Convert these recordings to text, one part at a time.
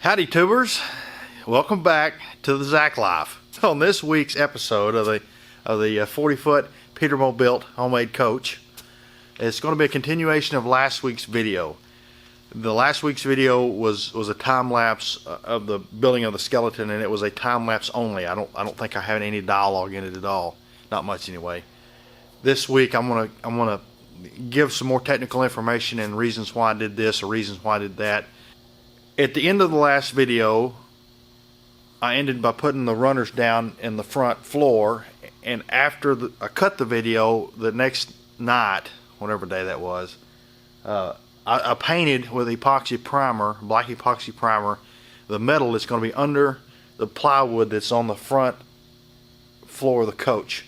Howdy tubers, welcome back to the Zach Life. On this week's episode of the 40-foot Peterbilt homemade coach, it's going to be a continuation of last week's video. The last week's video was a time lapse of the building of the skeleton, and it was a time lapse only. I don't think I have any dialogue in it at all, not much anyway. This week I'm gonna give some more technical information and reasons why I did this or reasons why I did that. At the end of the last video, I ended by putting the runners down in the front floor, and after I cut the video the next night, whatever day that was, I painted with epoxy primer, black epoxy primer, the metal that's going to be under the plywood that's on the front floor of the coach.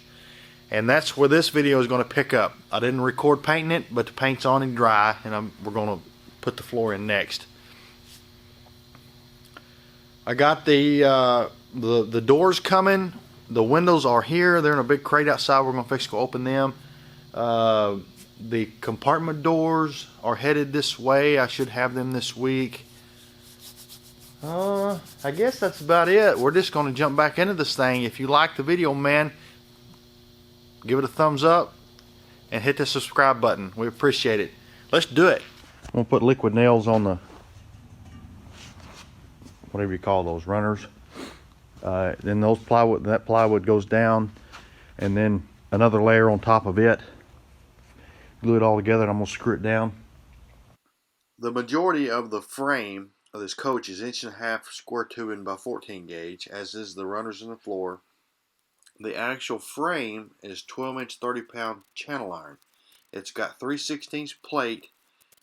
And that's where this video is going to pick up. I didn't record painting it, but the paint's on and dry, and we're going to put the floor in next. I got the doors coming. The windows are here. They're in a big crate outside. We're going to go open them. The compartment doors are headed this way. I should have them this week. I guess that's about it. We're just going to jump back into this thing. If you like the video, man, give it a thumbs up and hit the subscribe button. We appreciate it. Let's do it. I'm going to put liquid nails on the, whatever you call those, runners. Then that plywood goes down, and then another layer on top of it. Glue it all together, and I'm going to screw it down. The majority of the frame of this coach is 1.5 inch square tubing by 14 gauge, as is the runners in the floor. The actual frame is 12-inch 30-pound channel iron. It's got 3/16 plate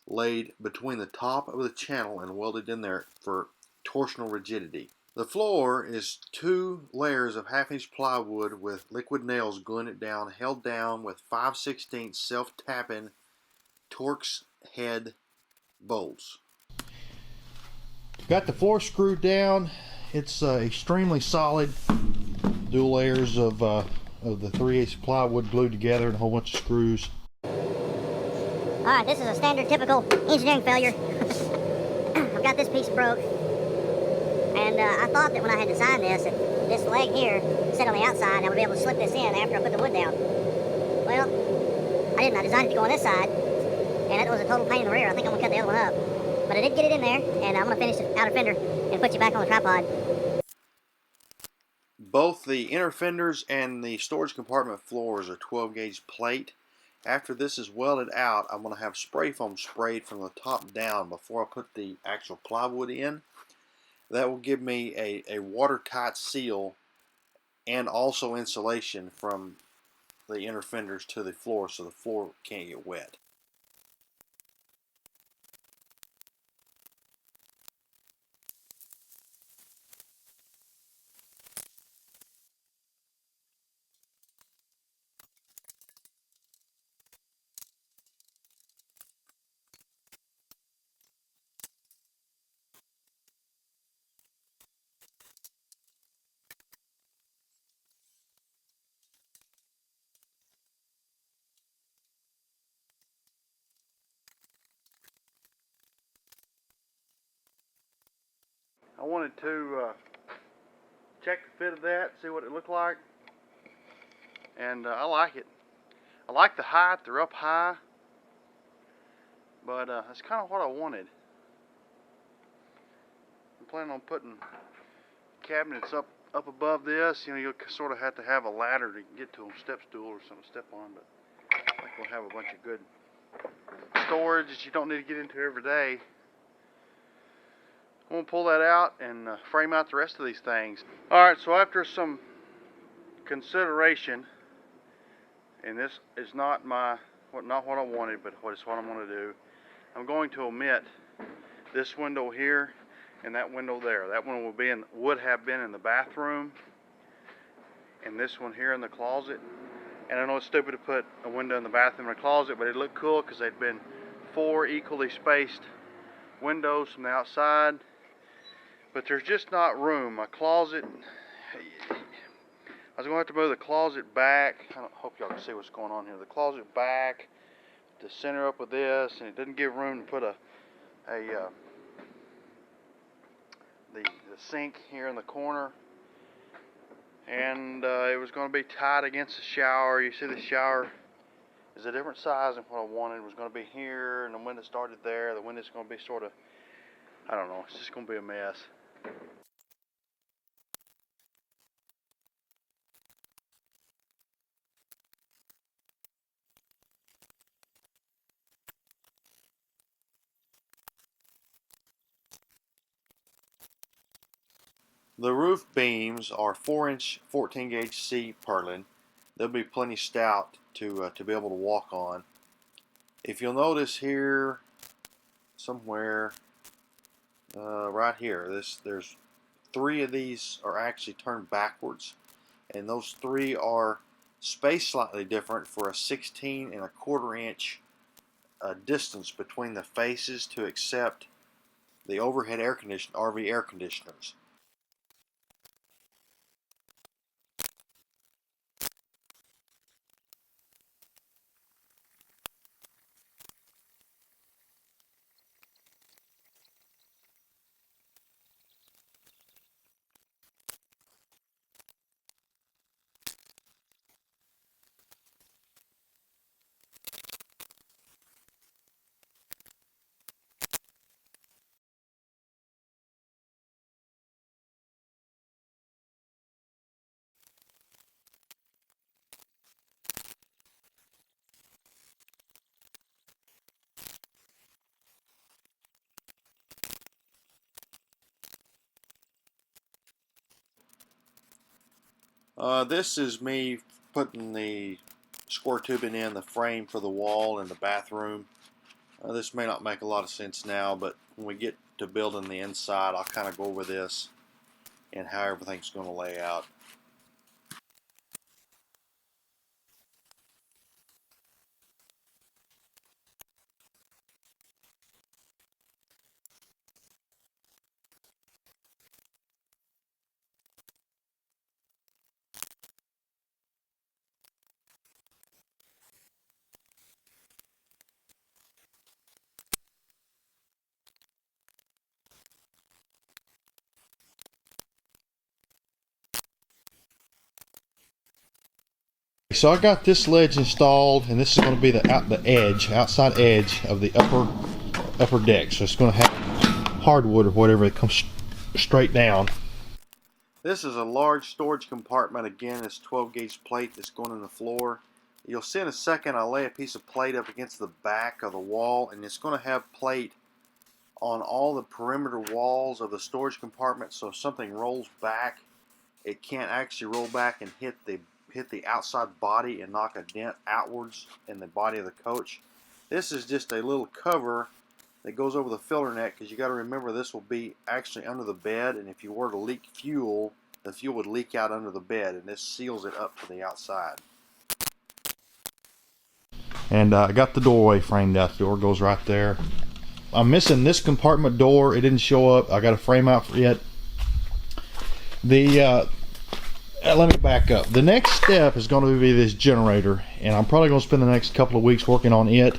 laid between the top of the channel and welded in there for torsional rigidity. The floor is 2 layers of 1/2 inch plywood with liquid nails gluing it down, held down with 5/16 self-tapping Torx head bolts. Got the floor screwed down. It's extremely solid. Dual layers of the 3/8 plywood glued together and a whole bunch of screws. Alright, this is a standard typical engineering failure. I've got this piece broke. And I thought that when I had designed this, that this leg here set on the outside, I would be able to slip this in after I put the wood down. Well, I didn't. I designed it to go on this side, and it was a total pain in the rear. I think I'm going to cut the other one up. But I did get it in there, and I'm going to finish the outer fender and put you back on the tripod. Both the inner fenders and the storage compartment floors are 12 gauge plate. After this is welded out, I'm going to have spray foam sprayed from the top down before I put the actual plywood in. That will give me a watertight seal and also insulation from the inner fenders to the floor, so the floor can't get wet. I wanted to check the fit of that, see what it looked like, and I like it. I like the height, they're up high, but that's kind of what I wanted. I'm planning on putting cabinets up above this. You know, you'll sort of have to have a ladder to get to them, step stool or something to step on, but I think we'll have a bunch of good storage that you don't need to get into every day. I'm going to pull that out and frame out the rest of these things. Alright, so after some consideration, and this is not what I wanted, but it's what I'm going to do, I'm going to omit this window here and that window there. That one would have been in the bathroom, and this one here in the closet. And I know it's stupid to put a window in the bathroom and a closet, but it looked cool because they'd been 4 equally spaced windows from the outside. But there's just not room. My closet, I was going to have to move the closet back. I hope y'all can see what's going on here. The closet back to center up with this, and it didn't give room to put a the sink here in the corner, and it was going to be tied against the shower. You see the shower is a different size than what I wanted. It was going to be here, and the window started there. The window's going to be sort of, I don't know, it's just going to be a mess. The roof beams are 4-inch 14-gauge C purlin. They'll be plenty stout to be able to walk on. If you'll notice here, somewhere right here, there's 3 of these are actually turned backwards, and those 3 are spaced slightly different for a 16.25-inch distance between the faces to accept the overhead RV air conditioners. This is me putting the square tubing in the frame for the wall in the bathroom. This may not make a lot of sense now, but when we get to building the inside, I'll kind of go over this and how everything's going to lay out. So I got this ledge installed, and this is going to be the outside edge of the upper deck. So it's going to have hardwood or whatever that comes straight down. This is a large storage compartment. Again, it's 12-gauge plate that's going in the floor. You'll see in a second I lay a piece of plate up against the back of the wall, and it's going to have plate on all the perimeter walls of the storage compartment, so if something rolls back, it can't actually roll back and hit the outside body and knock a dent outwards in the body of the coach. This is just a little cover that goes over the filler net, because you got to remember this will be actually under the bed, and if you were to leak fuel, the fuel would leak out under the bed, and this seals it up to the outside. And I got the doorway framed out. The door goes right there. I'm missing this compartment door. It didn't show up. I got a frame out for it. Let me back up. The next step is going to be this generator, and I'm probably going to spend the next couple of weeks working on it.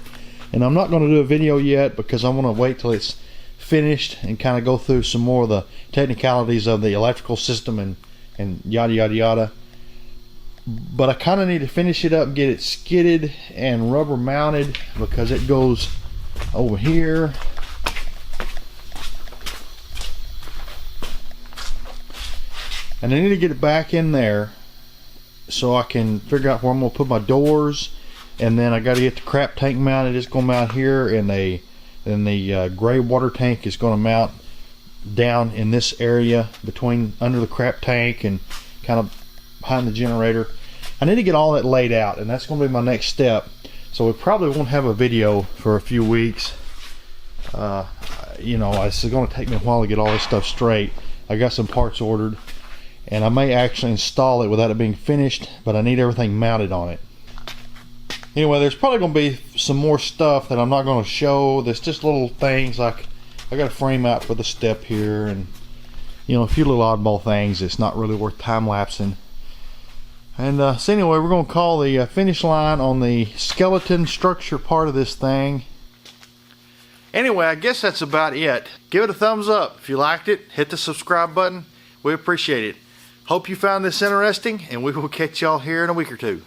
And I'm not going to do a video yet because I want to wait till it's finished and kind of go through some more of the technicalities of the electrical system and yada yada yada. But I kind of need to finish it up and get it skidded and rubber mounted, because it goes over here. And I need to get it back in there so I can figure out where I'm going to put my doors. And then I got to get the crap tank mounted. It's going to mount here, and the gray water tank is going to mount down in this area between under the crap tank and kind of behind the generator. I need to get all that laid out, and that's going to be my next step. So we probably won't have a video for a few weeks. You know, it's going to take me a while to get all this stuff straight. I got some parts ordered, and I may actually install it without it being finished, but I need everything mounted on it. Anyway, there's probably going to be some more stuff that I'm not going to show. There's just little things like I got a frame out for the step here, and you know, a few little oddball things. It's not really worth time-lapsing. And so anyway, we're going to call the finish line on the skeleton structure part of this thing. Anyway, I guess that's about it. Give it a thumbs up. If you liked it, hit the subscribe button. We appreciate it. Hope you found this interesting, and we will catch y'all here in a week or two.